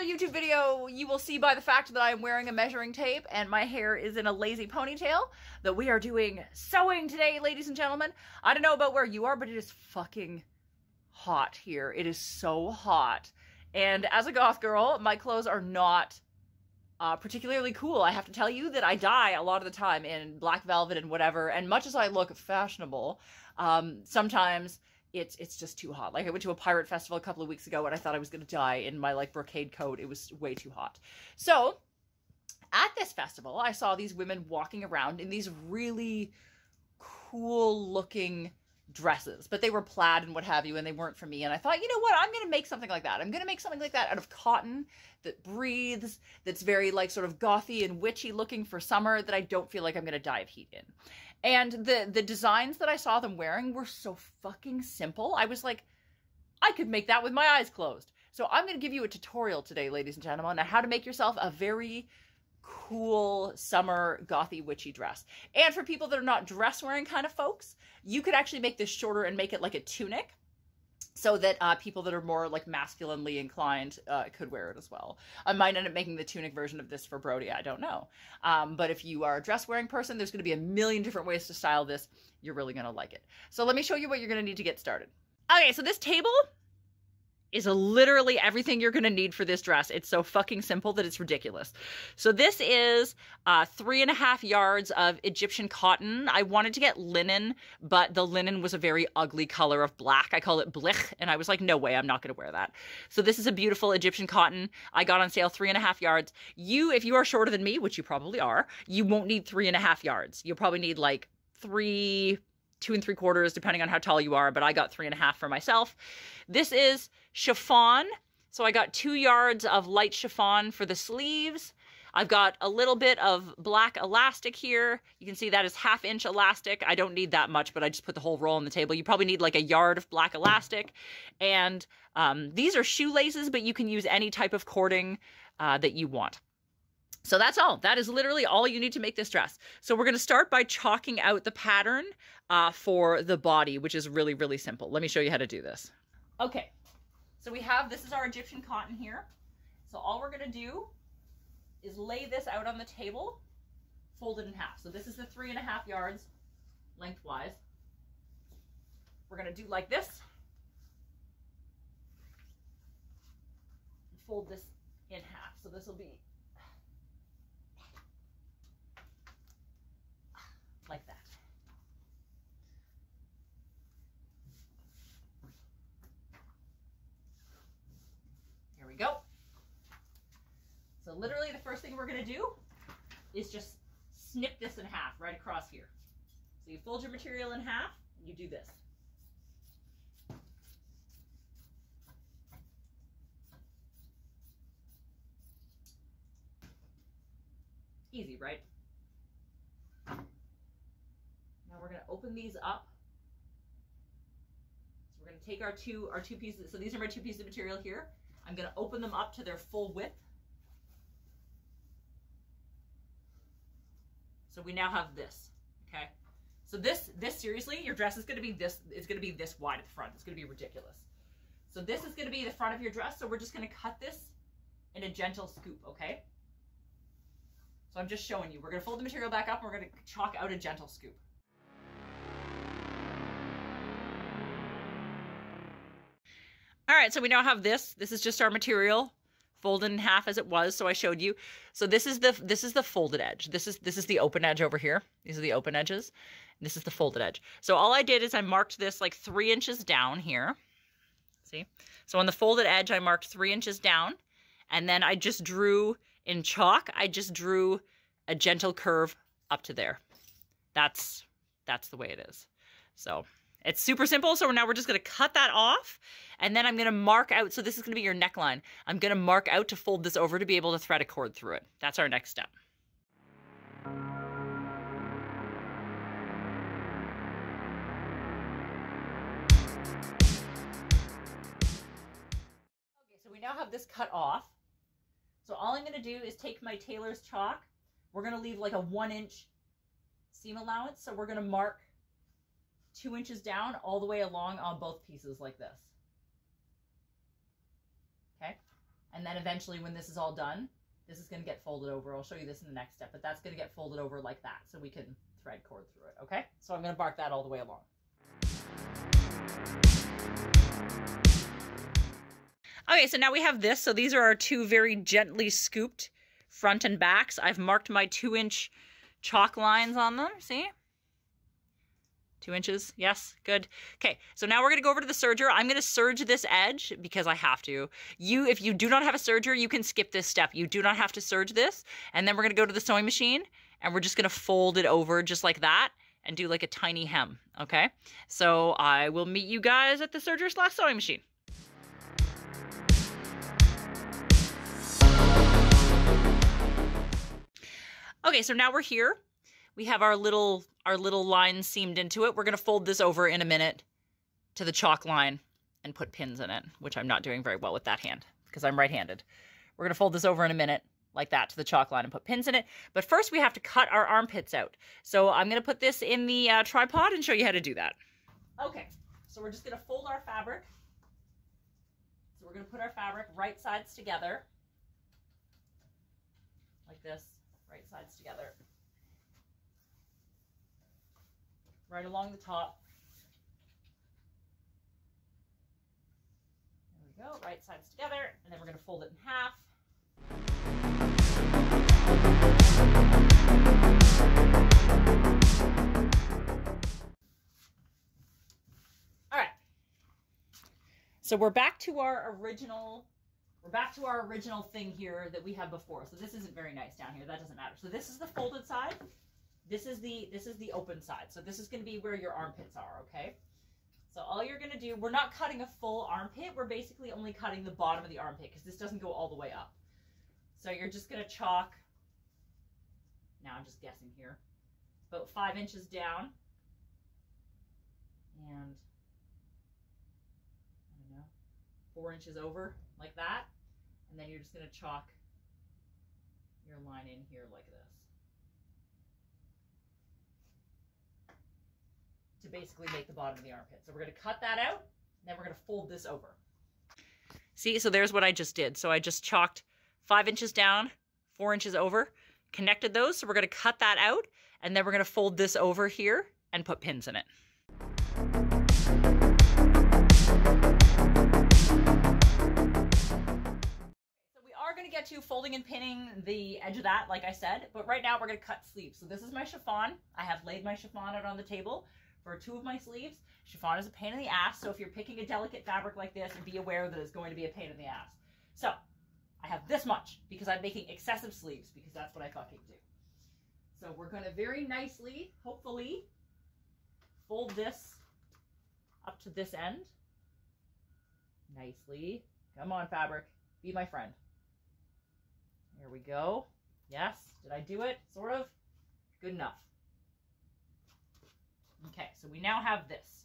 another YouTube video, you will see by the fact that I am wearing a measuring tape and my hair is in a lazy ponytail that we are doing sewing today, ladies and gentlemen. I don't know about where you are, but it is fucking hot here. It is so hot. And as a goth girl, my clothes are not particularly cool. I have to tell you that I die a lot of the time in black velvet and whatever, and much as I look fashionable, sometimes it's just too hot. Like I went to a pirate festival a couple of weeks ago and I thought I was gonna die in my like brocade coat. It was way too hot. So at this festival, I saw these women walking around in these really cool looking dresses, but they were plaid and what have you, and they weren't for me. And I thought, you know what, I'm gonna make something like that. I'm gonna make something like that out of cotton that breathes, that's very like sort of gothy and witchy looking for summer, that I don't feel like I'm gonna die of heat in. And the designs that I saw them wearing were so fucking simple. I was like, I could make that with my eyes closed. So I'm gonna give you a tutorial today, ladies and gentlemen, on how to make yourself a very cool summer gothy witchy dress. And for people that are not dress wearing kind of folks, you could actually make this shorter and make it like a tunic so that people that are more like masculinely inclined could wear it as well. I might end up making the tunic version of this for Brody, I don't know. But if you are a dress wearing person, there's going to be a million different ways to style this. You're really going to like it. So let me show you what you're going to need to get started. Okay, so this table is literally everything you're gonna need for this dress. It's so fucking simple that it's ridiculous. So this is 3.5 yards of Egyptian cotton. I wanted to get linen, but the linen was a very ugly color of black. I call it blich, and I was like, no way, I'm not gonna wear that. So this is a beautiful Egyptian cotton. I got on sale 3.5 yards. If you are shorter than me, which you probably are, you won't need 3.5 yards. You'll probably need like 2 3/4, depending on how tall you are, but I got 3.5 for myself. This is chiffon. So I got 2 yards of light chiffon for the sleeves. I've got a little bit of black elastic here. You can see that is 1/2 inch elastic. I don't need that much, but I just put the whole roll on the table. You probably need like 1 yard of black elastic. And these are shoelaces, but you can use any type of cording that you want. So that's all. That is literally all you need to make this dress. So we're going to start by chalking out the pattern for the body, which is really, really simple. Let me show you how to do this. Okay, so this is our Egyptian cotton here. So all we're going to do is lay this out on the table, fold it in half. So this is the 3.5 yards lengthwise. We're going to do like this. Fold this in half. So this will be like that. Here we go. So literally the first thing we're going to do is just snip this in half right across here. So you fold your material in half and you do this. Easy, right? Now we're going to open these up. So we're going to take our two pieces. So these are my 2 pieces of material here. I'm going to open them up to their full width. So we now have this, okay? So this seriously, your dress is going to be this, it's going to be this wide at the front. It's going to be ridiculous. So this is going to be the front of your dress. So we're just going to cut this in a gentle scoop, okay? So I'm just showing you. We're going to fold the material back up and we're going to chalk out a gentle scoop. All right, so we now have this. This is just our material folded in half as it was. So I showed you. So this is the folded edge. This is the open edge over here. These are the open edges. This is the folded edge. So all I did is I marked this like 3 inches down here. See? So on the folded edge, I marked 3 inches down, and then I just drew in chalk. I just drew a gentle curve up to there. That's the way it is. So it's super simple. So now we're just going to cut that off, and then I'm going to mark out. So this is going to be your neckline. I'm going to mark out to fold this over to be able to thread a cord through it. That's our next step. Okay, so we now have this cut off. So all I'm going to do is take my tailor's chalk. We're going to leave like a 1 inch seam allowance. So we're going to mark 2 inches down all the way along on both pieces like this. Okay. And then eventually when this is all done, this is going to get folded over. I'll show you this in the next step, but that's going to get folded over like that so we can thread cord through it, okay? So I'm going to bark that all the way along. Okay, so now we have this. So these are our two very gently scooped front and backs. I've marked my 2-inch chalk lines on them, see? 2 inches, yes, good. Okay, so now we're gonna go over to the serger. I'm gonna serge this edge because I have to. If you do not have a serger, you can skip this step. You do not have to serge this. And then we're gonna go to the sewing machine and we're just gonna fold it over just like that and do like a tiny hem, okay? So I will meet you guys at the serger/sewing machine. Okay, so now we're here. We have our little line seamed into it. We're going to fold this over in a minute to the chalk line and put pins in it, which I'm not doing very well with that hand because I'm right-handed. We're going to fold this over in a minute like that to the chalk line and put pins in it. But first we have to cut our armpits out. So I'm going to put this in the tripod and show you how to do that. Okay, so we're just going to fold our fabric. So we're going to put our fabric right sides together like this, right sides together. Right along the top. There we go, right sides together, and then we're going to fold it in half. All right. So we're back to our original thing here that we had before. So this isn't very nice down here. That doesn't matter. So this is the folded side. This is the open side. So this is going to be where your armpits are, okay? So all you're going to do, we're not cutting a full armpit. We're basically only cutting the bottom of the armpit because this doesn't go all the way up. So you're just going to chalk, now I'm just guessing here, about 5 inches down. And, I don't know, 4 inches over like that. And then you're just going to chalk your line in here like this. To basically make the bottom of the armpit. So we're going to cut that out, and then we're going to fold this over. See, so there's what I just did. So I just chalked 5 inches down, 4 inches over, connected those. So we're going to cut that out, and then we're going to fold this over here and put pins in it. So we are going to get to folding and pinning the edge of that, like I said, but right now we're going to cut sleeves. So this is my chiffon. I have laid my chiffon out on the table for 2 of my sleeves. Chiffon is a pain in the ass, so if you're picking a delicate fabric like this, be aware that it's going to be a pain in the ass. So I have this much because I'm making excessive sleeves because that's what I fucking do. So we're going to very nicely, hopefully, fold this up to this end. Nicely. Come on, fabric. Be my friend. Here we go. Yes. Did I do it? Sort of. Good enough. Okay, so we now have this.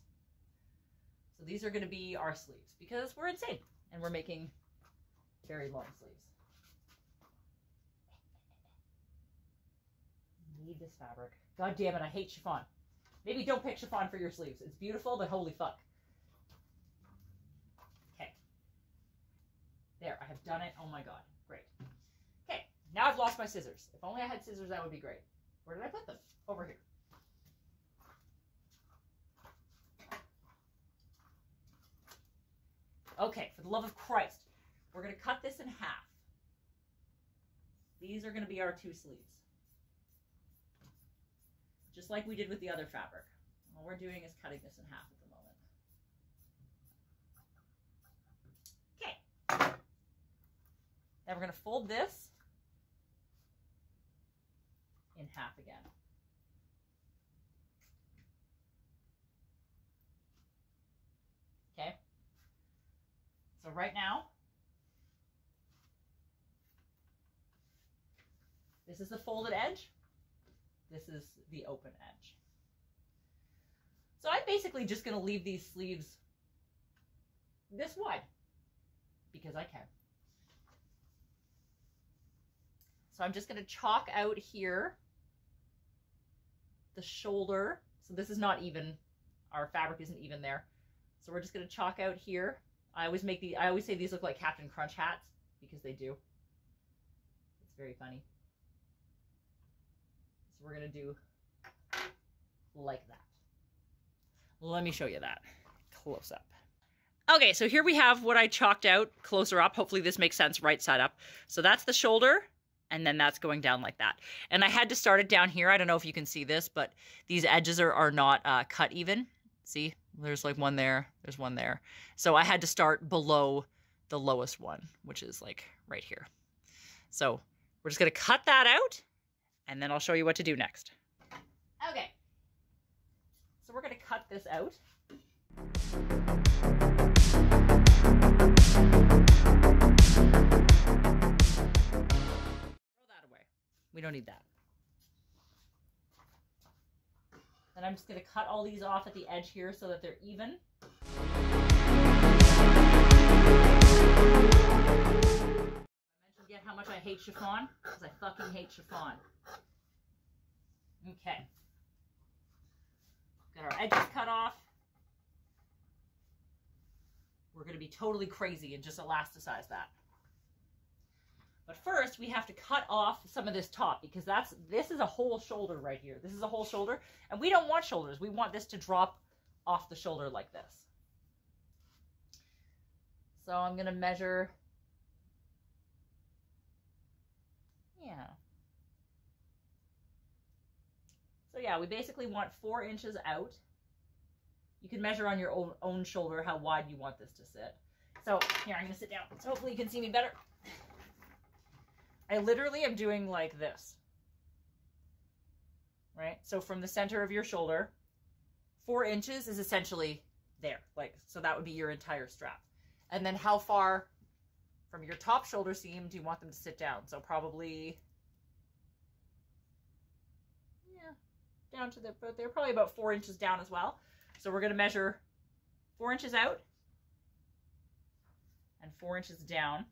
So these are going to be our sleeves because we're insane and we're making very long sleeves. Need this fabric. God damn it, I hate chiffon. Maybe don't pick chiffon for your sleeves. It's beautiful, but holy fuck. Okay. There, I have done it. Oh my god, great. Okay, now I've lost my scissors. If only I had scissors, that would be great. Where did I put them? Over here. Okay, for the love of Christ, we're going to cut this in half. These are going to be our 2 sleeves. Just like we did with the other fabric. All we're doing is cutting this in half at the moment. Okay. Then we're going to fold this in half again. Okay. So right now, this is the folded edge. This is the open edge. So I'm basically just going to leave these sleeves this wide because I can. So I'm just going to chalk out here the shoulder. So this is not even, our fabric isn't even there. So we're just going to chalk out here. I always say these look like Captain Crunch hats. because they do. It's very funny. So we're going to do like that. Let me show you that close up. Okay, so here we have what I chalked out closer up. Hopefully this makes sense right side up. So that's the shoulder, and then that's going down like that. And I had to start it down here. I don't know if you can see this, but these edges are not cut even. See, there's like one there, there's one there. So I had to start below the lowest one, which is like right here. So we're just gonna cut that out, and then I'll show you what to do next. Okay, so we're gonna cut this out. We don't need that. Then I'm just going to cut all these off at the edge here so that they're even. I mentioned yet how much I hate chiffon, because I fucking hate chiffon. Okay. Got our edges cut off. We're going to be totally crazy and just elasticize that. But first, we have to cut off some of this top, because this is a whole shoulder right here. This is a whole shoulder, and we don't want shoulders. We want this to drop off the shoulder like this. So I'm going to measure. Yeah. So yeah, we basically want 4 inches out. You can measure on your own shoulder how wide you want this to sit. So here, I'm going to sit down, so hopefully you can see me better. I literally am doing like this, right? So from the center of your shoulder, 4 inches is essentially there. Like, so that would be your entire strap. And then how far from your top shoulder seam do you want them to sit down? So probably, yeah, down to but they're probably about 4 inches down as well. So we're going to measure 4 inches out and 4 inches down.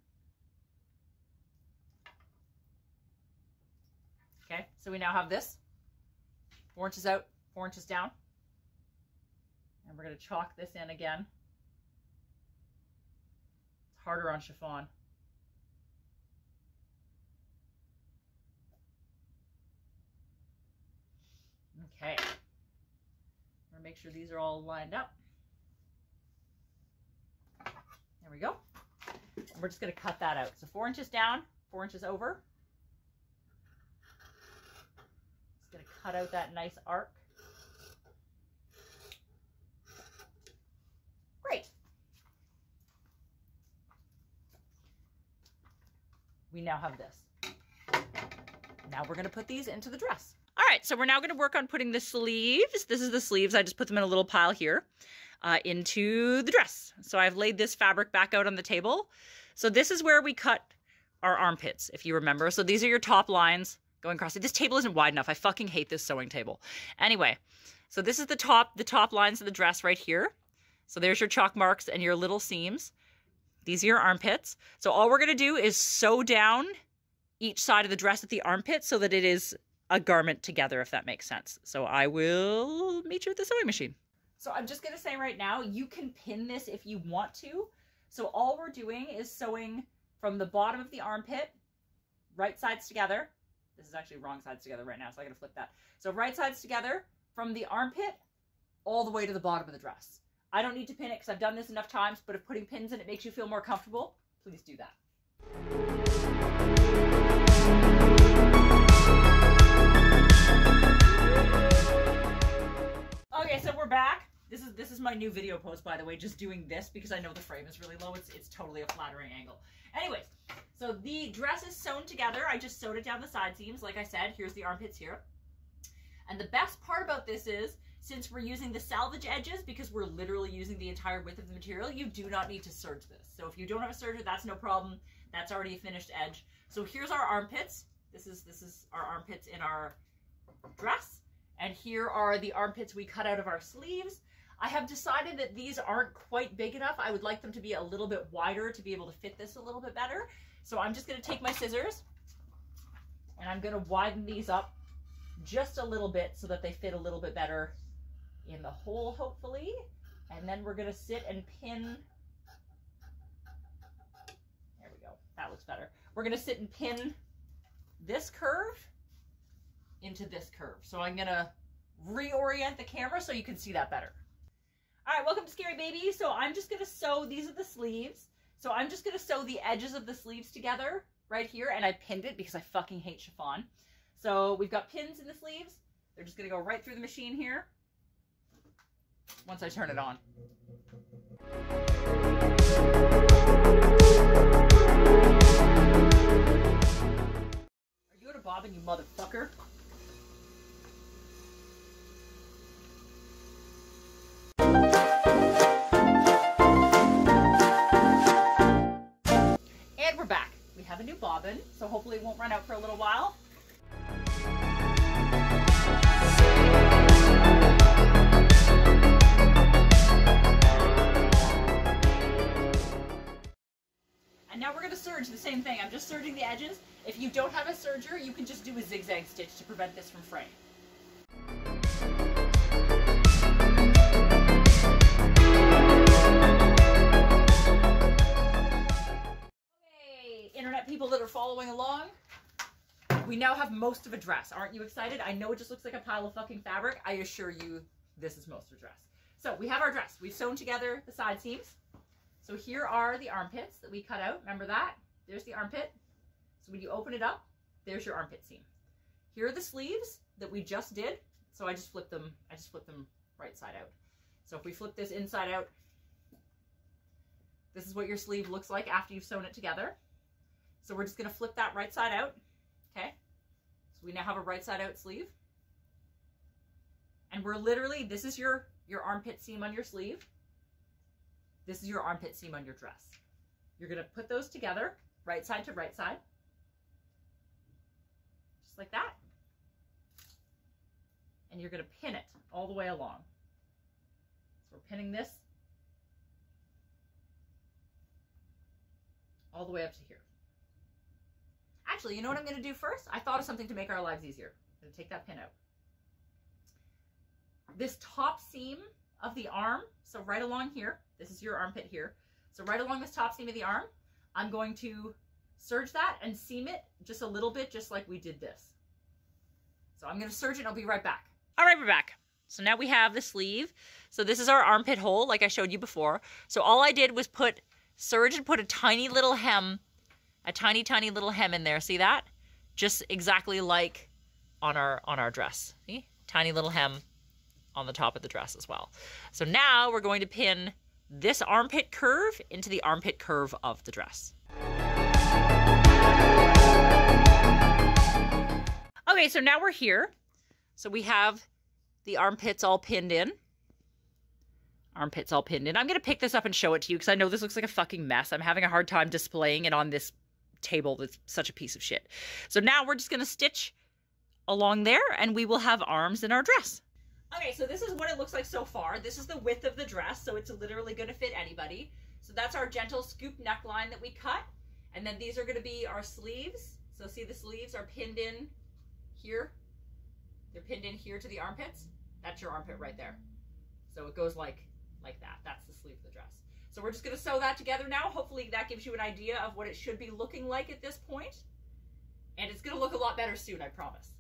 Okay, so we now have this 4 inches out, 4 inches down. And we're going to chalk this in again. It's harder on chiffon. Okay. I'm going to make sure these are all lined up. There we go. And we're just going to cut that out. So 4 inches down, 4 inches over. Going to cut out that nice arc. Great. We now have this. Now we're going to put these into the dress. All right, so we're now going to work on putting the sleeves. This is the sleeves. I just put them in a little pile here into the dress. So I've laid this fabric back out on the table. So this is where we cut our armpits, if you remember. So these are your top lines. Going across it. This table isn't wide enough. I fucking hate this sewing table. Anyway, so this is the top lines of the dress right here. So there's your chalk marks and your little seams. These are your armpits. So all we're going to do is sew down each side of the dress at the armpit so that it is a garment together, if that makes sense. So I will meet you at the sewing machine. So I'm just going to say right now, you can pin this if you want to. So all we're doing is sewing from the bottom of the armpit, right sides together. This is actually wrong sides together right now, so I gotta flip that. So right sides together from the armpit all the way to the bottom of the dress. I don't need to pin it because I've done this enough times, but if putting pins in it makes you feel more comfortable, please do that. Okay, so we're back. This is my new video post, by the way, just doing this because I know the frame is really low. It's totally a flattering angle. Anyways, so the dress is sewn together. I just sewed it down the side seams. Like I said, here's the armpits here. And the best part about this is, since we're using the salvage edges, because we're literally using the entire width of the material, you do not need to serge this. So if you don't have a serger, that's no problem. That's already a finished edge. So here's our armpits. This is our armpits in our dress. And here are the armpits we cut out of our sleeves. I have decided that these aren't quite big enough. I would like them to be a little bit wider to be able to fit this a little bit better. So I'm just going to take my scissors and I'm going to widen these up just a little bit so that they fit a little bit better in the hole, hopefully. And then we're going to sit and pin. There we go. That looks better. We're gonna sit and pin this curve into this curve. So I'm gonna reorient the camera so you can see that better. All right, welcome to Scary Baby. So I'm just gonna sew, these are the sleeves. So I'm just gonna sew the edges of the sleeves together right here, and I pinned it because I fucking hate chiffon. So we've got pins in the sleeves. They're just gonna go right through the machine here once I turn it on. Are you at a bobbin, you motherfucker? And we're back. We have a new bobbin, so hopefully it won't run out for a little while. And now we're going to serge the same thing. I'm just serging the edges. If you don't have a serger, you can just do a zigzag stitch to prevent this from fraying. Okay, internet people that are following along, we now have most of a dress. Aren't you excited? I know it just looks like a pile of fucking fabric. I assure you this is most of a dress. So we have our dress. We've sewn together the side seams. So here are the armpits that we cut out. Remember that? There's the armpit. So when you open it up, there's your armpit seam. Here are the sleeves that we just did. So I just flipped them right side out. So if we flip this inside out, this is what your sleeve looks like after you've sewn it together. So we're just gonna flip that right side out, okay? So we now have a right side out sleeve. And we're literally, this is your armpit seam on your sleeve. This is your armpit seam on your dress. You're gonna put those together, right side to right side. Just like that. And you're gonna pin it all the way along. So we're pinning this all the way up to here. Actually, you know what I'm gonna do first? I thought of something to make our lives easier. I'm gonna take that pin out. This top seam of the arm, so right along here, this is your armpit here. So right along this top seam of the arm, I'm going to serge that and seam it just a little bit, just like we did this. So I'm going to serge it and I'll be right back. All right, we're back. So now we have the sleeve. So this is our armpit hole, like I showed you before. So all I did was serge and put a tiny little hem, a tiny, tiny little hem in there. See that? Just exactly like on our dress. See? Tiny little hem on the top of the dress as well. So now we're going to pin this armpit curve into the armpit curve of the dress. Okay, so now we're here. So we have the armpits all pinned in. Armpits all pinned in. I'm going to pick this up and show it to you because I know this looks like a fucking mess. I'm having a hard time displaying it on this table that's such a piece of shit. So now we're just going to stitch along there and we will have arms in our dress. Okay, so this is what it looks like so far. This is the width of the dress, so it's literally going to fit anybody. So that's our gentle scoop neckline that we cut. And then these are going to be our sleeves. So see the sleeves are pinned in here. They're pinned in here to the armpits. That's your armpit right there. So it goes like that. That's the sleeve of the dress. So we're just going to sew that together now. Hopefully that gives you an idea of what it should be looking like at this point. And it's going to look a lot better soon, I promise.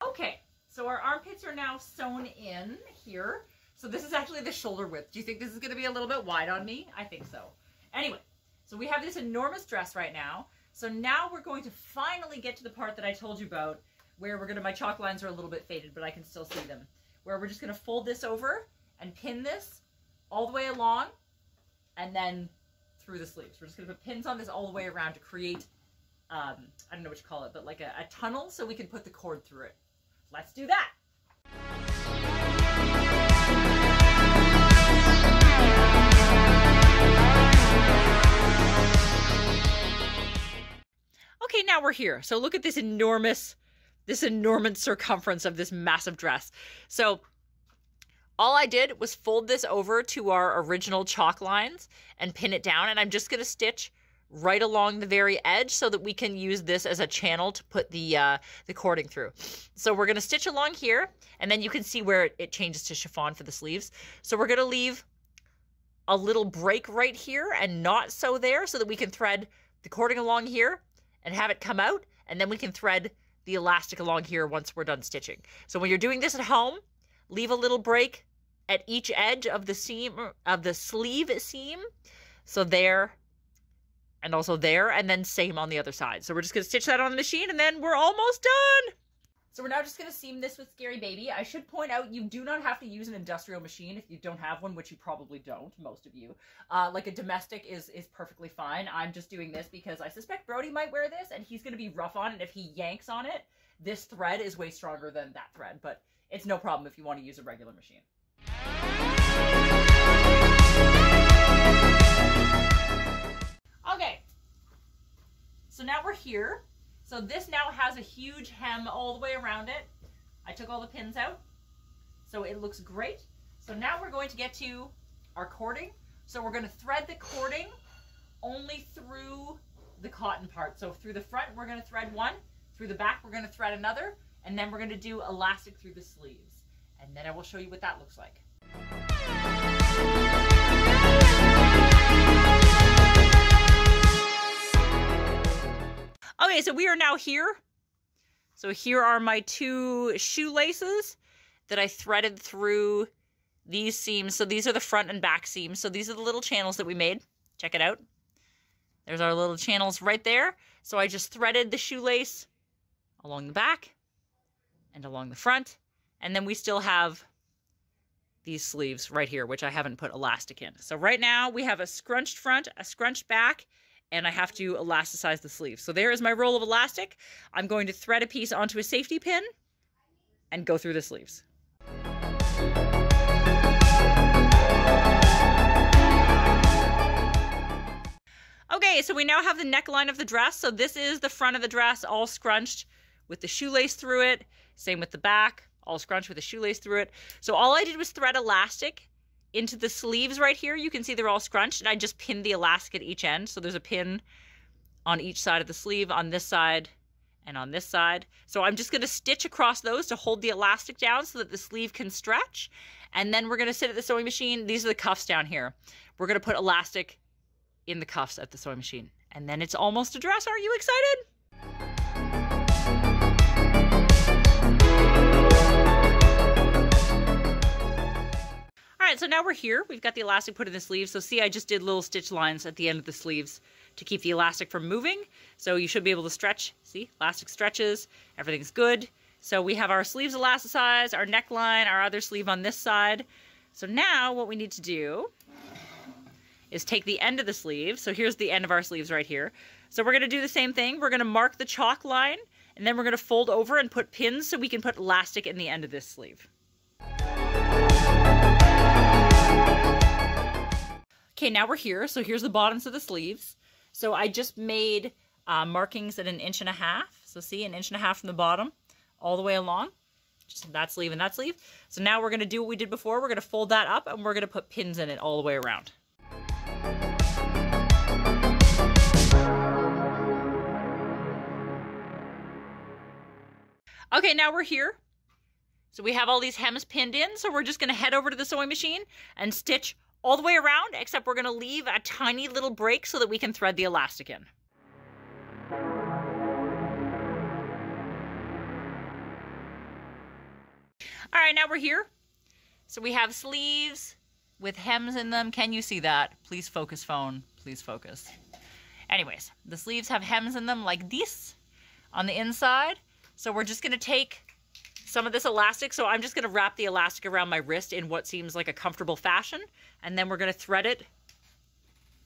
Okay, so our armpits are now sewn in here. So this is actually the shoulder width. Do you think this is going to be a little bit wide on me? I think so. Anyway, so we have this enormous dress right now. So now we're going to finally get to the part that I told you about where my chalk lines are a little bit faded, but I can still see them. Where we're just going to fold this over and pin this all the way along and then through the sleeves. We're just going to put pins on this all the way around to create, I don't know what you call it, but like a tunnel so we can put the cord through it. Let's do that. Okay, now we're here. So look at this enormous circumference of this massive dress. So all I did was fold this over to our original chalk lines and pin it down. And I'm just going to stitch right along the very edge so that we can use this as a channel to put the cording through. So we're going to stitch along here, and then you can see where it changes to chiffon for the sleeves. So we're going to leave a little break right here and not so there, so that we can thread the cording along here and have it come out, and then we can thread the elastic along here once we're done stitching. So when you're doing this at home, leave a little break at each edge of the seam, of the sleeve seam. So there, and also there, and then same on the other side. So we're just gonna stitch that on the machine, and then we're almost done. So we're now just gonna seam this with Scary Baby. I should point out, you do not have to use an industrial machine if you don't have one, which you probably don't, most of you. Like a domestic is perfectly fine. I'm just doing this because I suspect Brody might wear this, and he's gonna be rough on it. If he yanks on it, this thread is way stronger than that thread, but it's no problem if you want to use a regular machine. Okay, so now we're here. So this now has a huge hem all the way around it. I took all the pins out, so it looks great. So now we're going to get to our cording. So we're going to thread the cording only through the cotton part. So through the front, we're going to thread one. Through the back, we're going to thread another. And then we're going to do elastic through the sleeves. And then I will show you what that looks like. Okay, so we are now here. So here are my two shoelaces that I threaded through these seams. So these are the front and back seams. So these are the little channels that we made. Check it out. There's our little channels right there. So I just threaded the shoelace along the back and along the front. And then we still have these sleeves right here, which I haven't put elastic in. So right now we have a scrunched front, a scrunched back, and I have to elasticize the sleeves. So there is my roll of elastic. I'm going to thread a piece onto a safety pin and go through the sleeves. Okay, so we now have the neckline of the dress. So this is the front of the dress, all scrunched with the shoelace through it. Same with the back, all scrunched with the shoelace through it. So all I did was thread elastic into the sleeves right here. You can see they're all scrunched, and I just pinned the elastic at each end. So there's a pin on each side of the sleeve, on this side and on this side. So I'm just going to stitch across those to hold the elastic down so that the sleeve can stretch. And then we're going to sit at the sewing machine. These are the cuffs down here. We're going to put elastic in the cuffs at the sewing machine. And then it's almost a dress. Aren't you excited? All right, so now we're here. We've got the elastic put in the sleeves. So see, I just did little stitch lines at the end of the sleeves to keep the elastic from moving. So you should be able to stretch. See, elastic stretches, everything's good. So we have our sleeves elasticized, our neckline, our other sleeve on this side. So now what we need to do is take the end of the sleeve. So here's the end of our sleeves right here. So we're gonna do the same thing. We're gonna mark the chalk line, and then we're gonna fold over and put pins so we can put elastic in the end of this sleeve. Okay, now we're here. So here's the bottoms of the sleeves. So I just made markings at 1.5 inches. So see, 1.5 inches from the bottom all the way along. Just that sleeve and that sleeve. So now we're going to do what we did before. We're going to fold that up and we're going to put pins in it all the way around. Okay, now we're here. So we have all these hems pinned in. So we're just going to head over to the sewing machine and stitch all the way around, except we're going to leave a tiny little break so that we can thread the elastic in. All right, now we're here. So we have sleeves with hems in them. Can you see that? Please focus, phone. Please focus. Anyways, the sleeves have hems in them like this on the inside. So we're just going to take some of this elastic. So I'm just going to wrap the elastic around my wrist in what seems like a comfortable fashion. And then we're going to thread it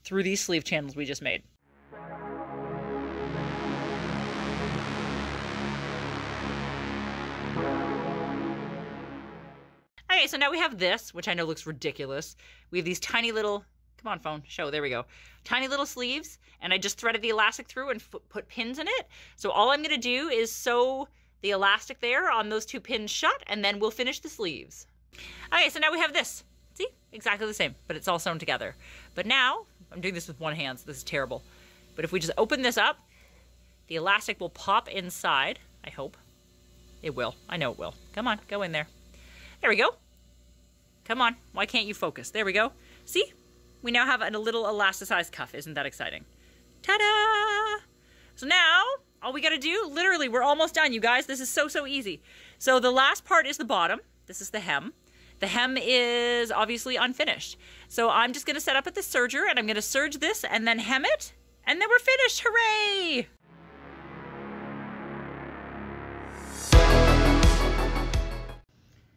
through these sleeve channels we just made. Okay, so now we have this, which I know looks ridiculous. We have these tiny little, come on phone, show, there we go. Tiny little sleeves, and I just threaded the elastic through and put pins in it. So all I'm going to do is sew the elastic there on those two pins shut, and then we'll finish the sleeves. Okay, so now we have this. See? Exactly the same, but it's all sewn together. But now, I'm doing this with one hand, so this is terrible. But if we just open this up, the elastic will pop inside, I hope. It will. I know it will. Come on, go in there. There we go. Come on. Why can't you focus? There we go. See? we now have a little elasticized cuff. Isn't that exciting? Ta-da! So now, all we gotta do, literally, we're almost done, you guys. This is so, so easy. So the last part is the bottom. This is the hem. The hem is obviously unfinished. So I'm just gonna set up at the serger, and I'm gonna serge this and then hem it, and then we're finished. Hooray!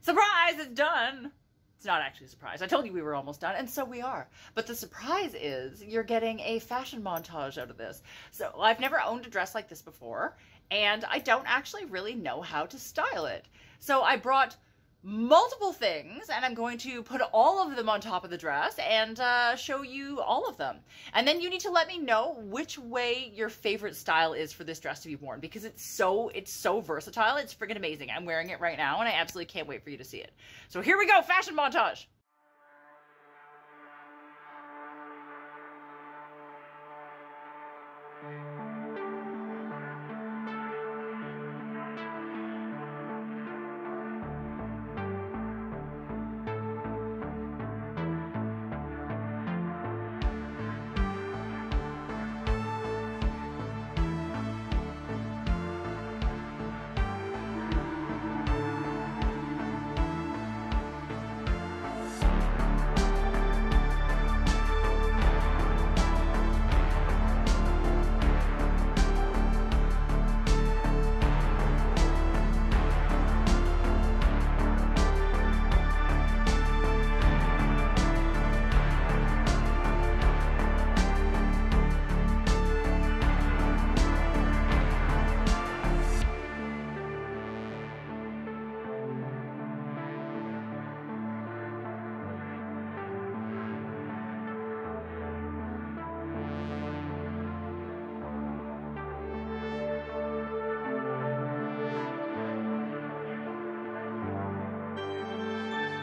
Surprise, it's done. It's not actually a surprise. I told you we were almost done, and so we are. But the surprise is you're getting a fashion montage out of this. So I've never owned a dress like this before, and I don't actually really know how to style it. So I brought multiple things, and I'm going to put all of them on top of the dress and show you all of them. And then you need to let me know which way your favorite style is for this dress to be worn, because it's so versatile. It's freaking amazing. I'm wearing it right now, and I absolutely can't wait for you to see it. So here we go, fashion montage.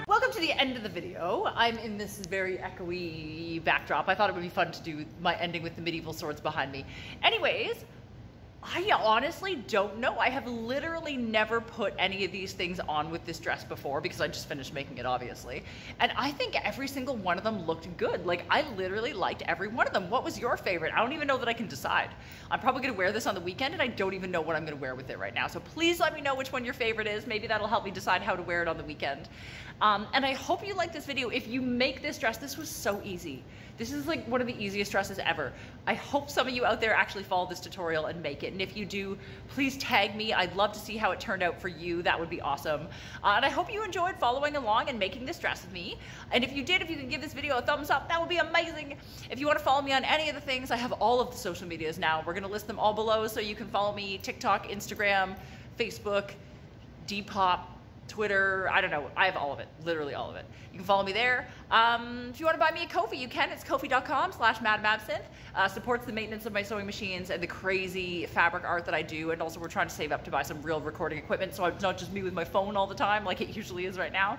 Welcome to the end of the video. I'm in this very echoey backdrop. I thought it would be fun to do my ending with the medieval swords behind me. Anyways, I honestly don't know. I have literally never put any of these things on with this dress before because I just finished making it, obviously. And I think every single one of them looked good. Like, I literally liked every one of them. What was your favorite? I don't even know that I can decide. I'm probably gonna wear this on the weekend and I don't even know what I'm gonna wear with it right now. So please let me know which one your favorite is. Maybe that'll help me decide how to wear it on the weekend. And I hope you like this video. If you make this dress, this was so easy. This is like one of the easiest dresses ever. I hope some of you out there actually follow this tutorial and make it. And if you do, please tag me. I'd love to see how it turned out for you. That would be awesome. And I hope you enjoyed following along and making this dress with me. And if you did, if you could give this video a thumbs up, that would be amazing. If you want to follow me on any of the things, I have all of the social medias now. We're going to list them all below so you can follow me: TikTok, Instagram, Facebook, Depop, Twitter, I don't know. I have all of it, literally all of it. You can follow me there. If you want to buy me a Ko-fi, you can. It's ko-fi.com/madamabsinthe. Supports the maintenance of my sewing machines and the crazy fabric art that I do. And also we're trying to save up to buy some real recording equipment so it's not just me with my phone all the time like it usually is right now.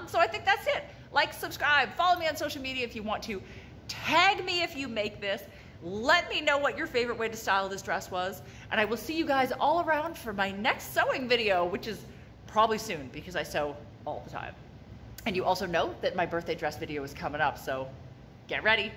So I think that's it. Like, subscribe, follow me on social media if you want to. Tag me if you make this. Let me know what your favorite way to style this dress was. And I will see you guys all around for my next sewing video, which is probably soon because I sew all the time. And you also know that my birthday dress video is coming up, so get ready.